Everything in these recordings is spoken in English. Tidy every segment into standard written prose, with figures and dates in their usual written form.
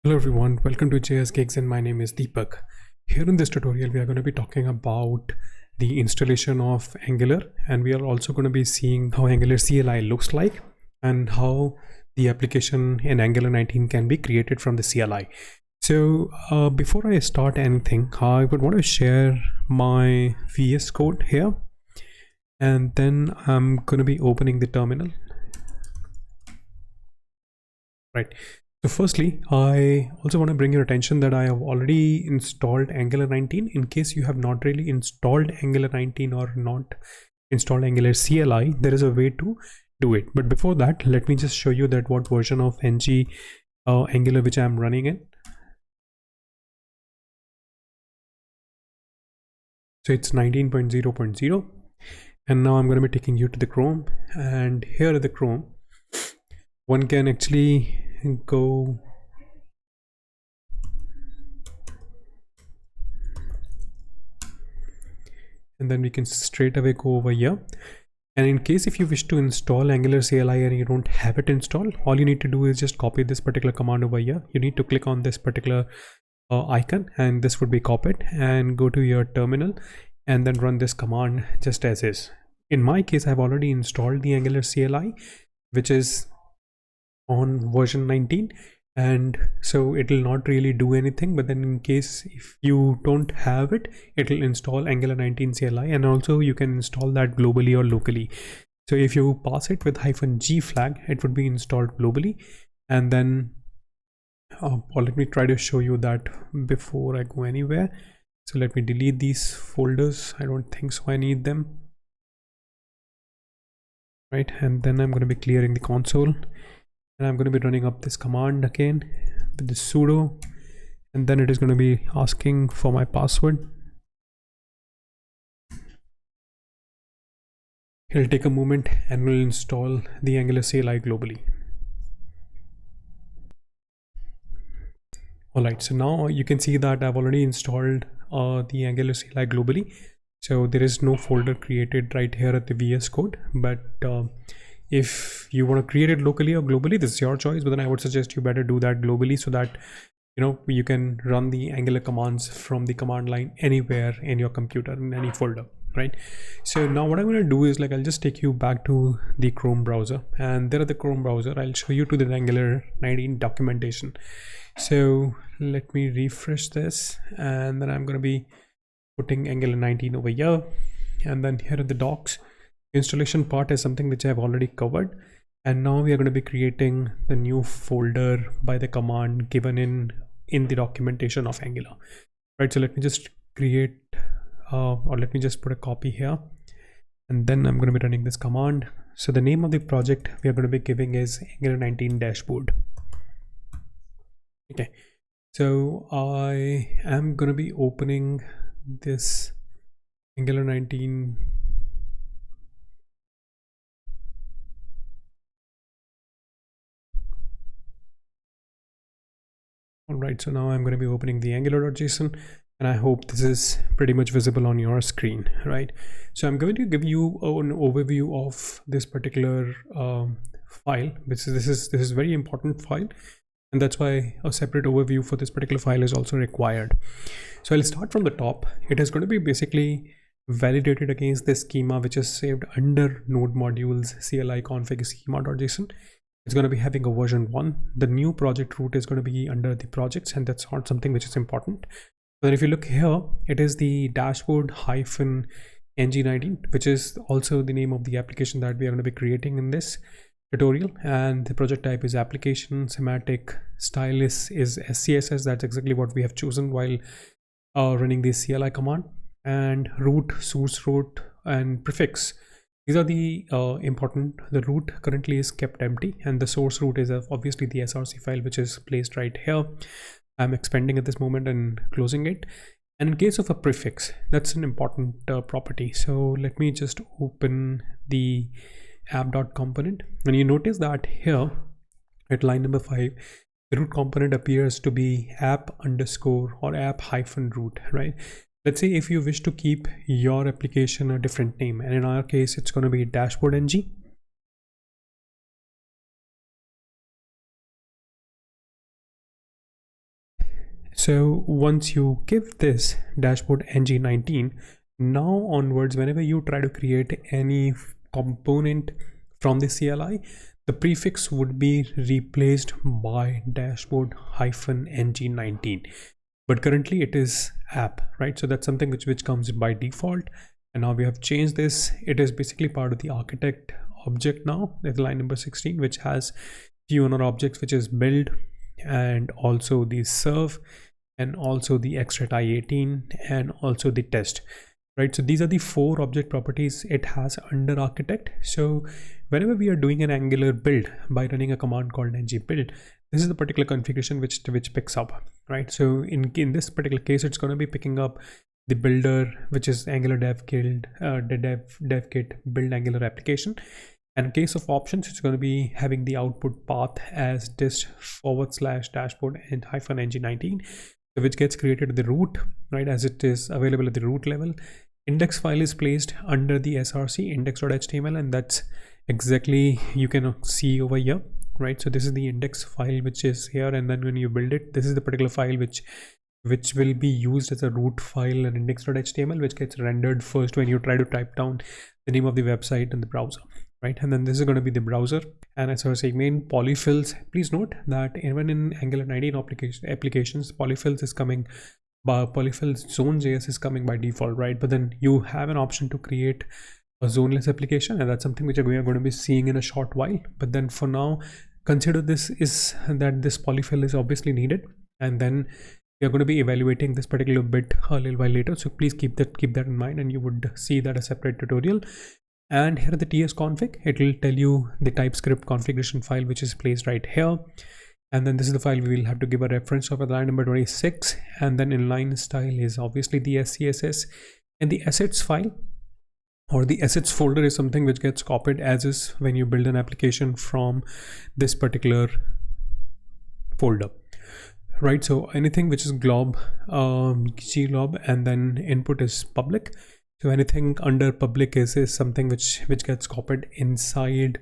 Hello everyone, welcome to JS Gigs and my name is Deepak. Here in this tutorial we are going to be talking about the installation of Angular, and we are also going to be seeing how Angular CLI looks like and how the application in Angular 19 can be created from the CLI. So before I start anything, I would want to share my VS Code here, and then I'm going to be opening the terminal. Right. So firstly, I also want to bring your attention that I have already installed Angular 19. In case you have not really installed Angular 19 or not installed Angular CLI, there is a way to do it. But before that, let me just show you that what version of Angular which I am running in. So it's 19.0.0. And now I'm going to be taking you to the Chrome, and here at the Chrome, one can actually go and then we can straight away go over here. And in case if you wish to install Angular CLI and you don't have it installed, all you need to do is just copy this particular command over here. You need to click on this particular icon, and this would be copied, and go to your terminal and then run this command just as is. In my case, I've already installed the Angular CLI, which is on version 19, and so it will not really do anything. But then in case if you don't have it, it will install Angular 19 CLI, and also you can install that globally or locally. So if you pass it with -g flag, it would be installed globally. And then let me try to show you that before I go anywhere. So let me delete these folders. I don't think so I need them. Right, and then I'm going to be clearing the console, and I'm going to be running up this command again with the sudo, and then it is going to be asking for my password. It'll take a moment and we'll install the Angular CLI globally. Alright, so now you can see that I've already installed the Angular CLI globally. So there is no folder created right here at the VS Code, but if you want to create it locally or globally, this is your choice. But then I would suggest you better do that globally, so that you can run the Angular commands from the command line anywhere in your computer, in any folder, right? So now what I'm going to do is, like, I'll just take you back to the Chrome browser, and there at the Chrome browser I'll show you to the Angular 19 documentation. So let me refresh this, and then I'm going to be putting Angular 19 over here, and then here at the docs, installation part is something which I've already covered. And now we are going to be creating the new folder by the command given in the documentation of Angular, right? So let me just create or let me just put a copy here, and then I'm going to be running this command. So the name of the project we are going to be giving is Angular 19 dashboard. Okay, so I am going to be opening this Angular 19 . All right, so now I'm going to be opening the angular.json, and I hope this is pretty much visible on your screen, right? So I'm going to give you an overview of this particular file, which is this is very important file, and that's why a separate overview for this particular file is also required. So I'll start from the top. It is going to be basically validated against the schema which is saved under node modules CLI config schema.json. It's going to be having a version 1. The new project root is going to be under the projects, and that's not something which is important. But if you look here, it is the dashboard -ng19, which is also the name of the application that we are going to be creating in this tutorial. And the project type is application, semantic style is SCSS. That's exactly what we have chosen while running the CLI command. And root, source root, and prefix, these are the important. The root currently is kept empty, and the source root is obviously the src file which is placed right here. I'm expanding at this moment and closing it. And in case of a prefix, that's an important property. So let me just open the app.component, and you notice that here at line number 5, the root component appears to be app underscore or app-root, right? Let's say if you wish to keep your application a different name, and in our case it's going to be dashboard ng, So once you give this dashboard ng19, now onwards, whenever you try to create any component from the CLI, the prefix would be replaced by dashboard -ng19. But currently it is app, right? So that's something which comes by default. And now we have changed this. It is basically part of the architect object now. That's line number 16, which has few other objects, which is build and also the serve and also the extract i18 and also the test, right? So these are the 4 object properties it has under architect. So whenever we are doing an Angular build by running a command called ng build, this is the particular configuration which picks up, right? So in this particular case, it's going to be picking up the builder, which is Angular dev kit build Angular application. And in case of options, it's going to be having the output path as dist/dashboard and -ng19, which gets created at the root, right, as it is available at the root level. Index file is placed under the src index.html, and that's exactly you can see over here, right? So this is the index file which is here, and then when you build it, this is the particular file which will be used as a root file and index.html, which gets rendered first when you try to type down the name of the website in the browser, right? And then this is going to be the browser. And as I was saying, main polyfills, please note that even in Angular 19 applications, polyfills is coming by polyfills zone.js is coming by default, right? But then you have an option to create a zoneless application, and that's something which we are going to be seeing in a short while. But then for now, consider this is that this polyfill is obviously needed, and then we are going to be evaluating this particular bit a little while later. So please keep that in mind, and you would see that a separate tutorial. And here at the ts config, it will tell you the TypeScript configuration file, which is placed right here. And then this is the file we will have to give a reference of at line number 26. And then inline style is obviously the SCSS, and the assets file or the assets folder is something which gets copied as is when you build an application from this particular folder, right? So anything which is glob, glob, and then input is public. So anything under public is something which gets copied inside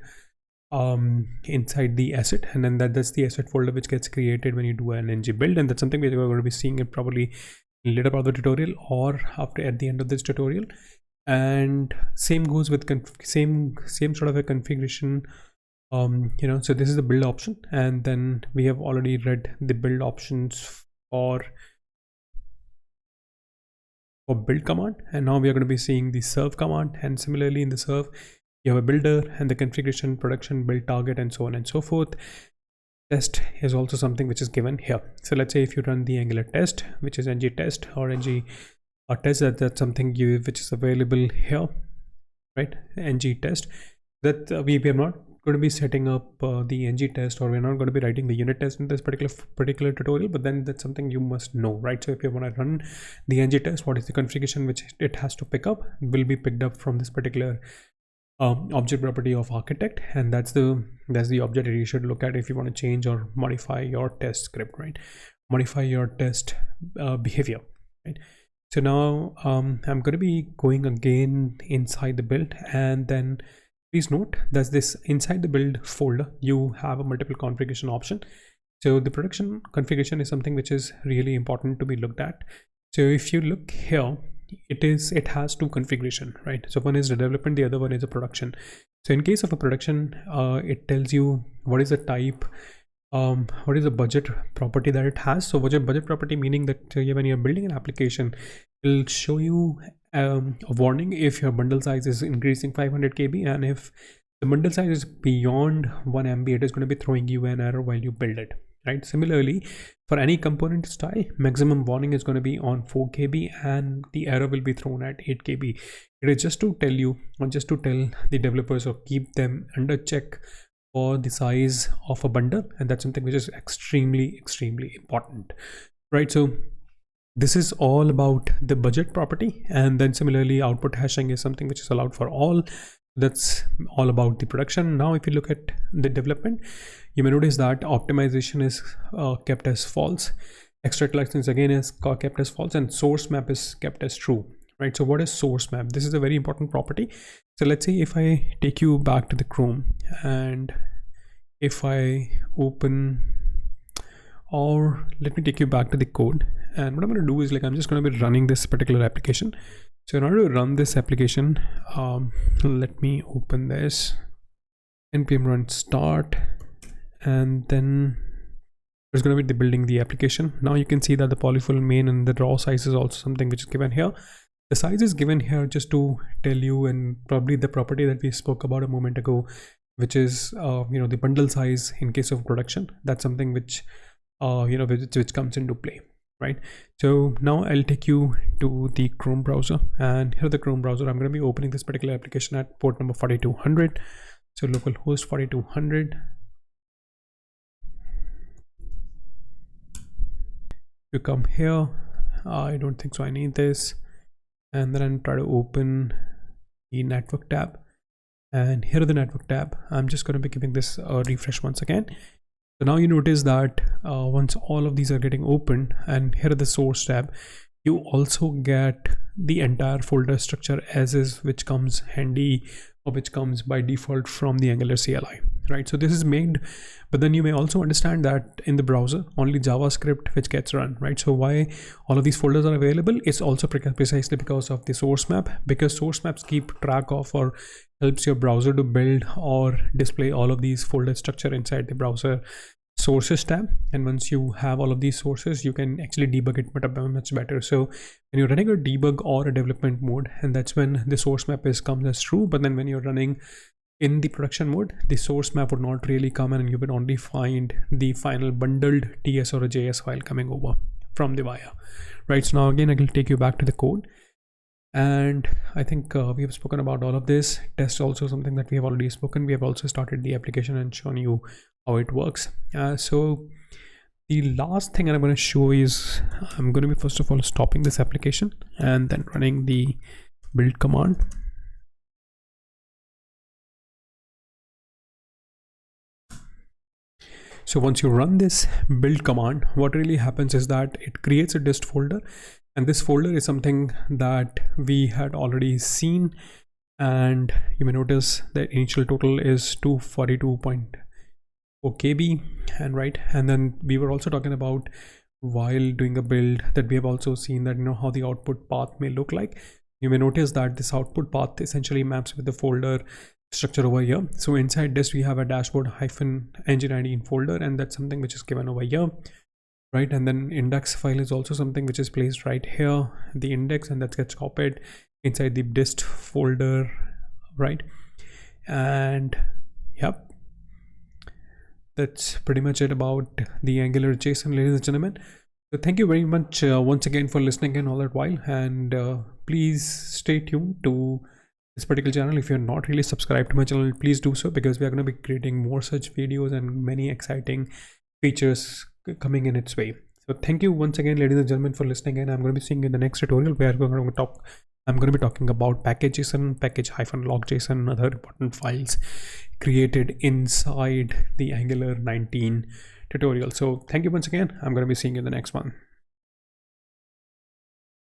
the asset, and then that's the asset folder which gets created when you do an ng build, and that's something we're going to be seeing it probably later part of the tutorial or after at the end of this tutorial. And same goes with same sort of a configuration. So this is the build option, and then we have already read the build options for build command, and now we are going to be seeing the serve command. And similarly in the serve, you have a builder and the configuration, production, build target, and so on and so forth. Test is also something which is given here. So let's say if you run the Angular test, which is ng test or ng test, that's something which is available here, right? Ng test that we are not going to be setting up the ng test, or we're not going to be writing the unit test in this particular tutorial, but then that's something you must know, right? So if you want to run the ng test, what is the configuration which it has to pick up will be picked up from this particular object property of architect, and that's the object that you should look at if you want to change or modify your test script, right? Modify your test behavior, right? So now I'm going to be going again inside the build, and then please note that this inside the build folder you have a multiple configuration option. So the production configuration is something which is really important to be looked at. So if you look here, it has 2 configuration, right? So one is the development, the other one is a production. So in case of a production, it tells you what is the type, what is the budget property that it has. So budget property meaning that when you're building an application, it'll show you a warning if your bundle size is increasing 500 KB, and if the bundle size is beyond 1 MB, it is going to be throwing you an error while you build it, right? Similarly, for any component style, maximum warning is going to be on 4 KB and the error will be thrown at 8 KB. It is just to tell you, or just to tell the developers, or keep them under check for the size of a bundle, and that's something which is extremely important, right? So this is all about the budget property. And then similarly, output hashing is something which is allowed for all. That's all about the production. Now if you look at the development, you may notice that optimization is kept as false, extract license again is kept as false, and source map is kept as true, right? So what is source map? This is a very important property. So let's say if I take you back to the Chrome, and if I open or let me take you back to the code. And what I'm going to do is like, I'm just going to be running this particular application. So in order to run this application, let me open this, npm run start, and then there's going to be the building the application. Now you can see that the polyfill main and the raw size is also something which is given here. The size is given here just to tell you, and probably the property that we spoke about a moment ago, which is the bundle size in case of production. That's something which which comes into play, right? So now I'll take you to the Chrome browser, and here the Chrome browser, I'm going to be opening this particular application at port number 4200. So localhost 4200. You come here, I don't think so I need this, and then I'll try to open the network tab, and here the network tab, I'm just going to be giving this a refresh once again. So now you notice that once all of these are getting opened, and here the source tab, you also get the entire folder structure as is, which comes handy, or which comes by default from the Angular CLI, right? So this is made, but then you may also understand that in the browser only JavaScript which gets run, right? So why all of these folders are available is also precisely because of the source map, because source maps keep track of or helps your browser to build or display all of these folder structure inside the browser sources tab. And once you have all of these sources, you can actually debug it much better. So when you're running a debug or a development mode, and that's when the source map comes as true, but then when you're running in the production mode, the source map would not really come in, and you would only find the final bundled TS or a JS file coming over from the wire, right? So now again, I will take you back to the code. And I think we have spoken about all of this. Test also something that we have already spoken. We have also started the application and shown you how it works. So the last thing I'm going to show is I'm going to be first of all stopping this application and then running the build command. So once you run this build command, what really happens is that it creates a dist folder, and this folder is something that we had already seen, and you may notice the initial total is 242.4 KB, and right, and then we were also talking about while doing a build that we have also seen that how the output path may look like. You may notice that this output path essentially maps with the folder structure over here. So inside this we have a dashboard -engine ID folder, and that's something which is given over here, right? And then index file is also something which is placed right here, the index, and that gets copied inside the dist folder, right? And yep, that's pretty much it about the Angular JSON, ladies and gentlemen. So thank you very much once again for listening in all that while, and please stay tuned to this particular channel. If you're not really subscribed to my channel, please do so, because we are going to be creating more such videos and many exciting features coming in its way. So thank you once again, ladies and gentlemen, for listening in. I'm going to be seeing you in the next tutorial where I'm going to be talking about package.json, package-log.json, other important files created inside the Angular 19 tutorial. So thank you once again. I'm going to be seeing you in the next one.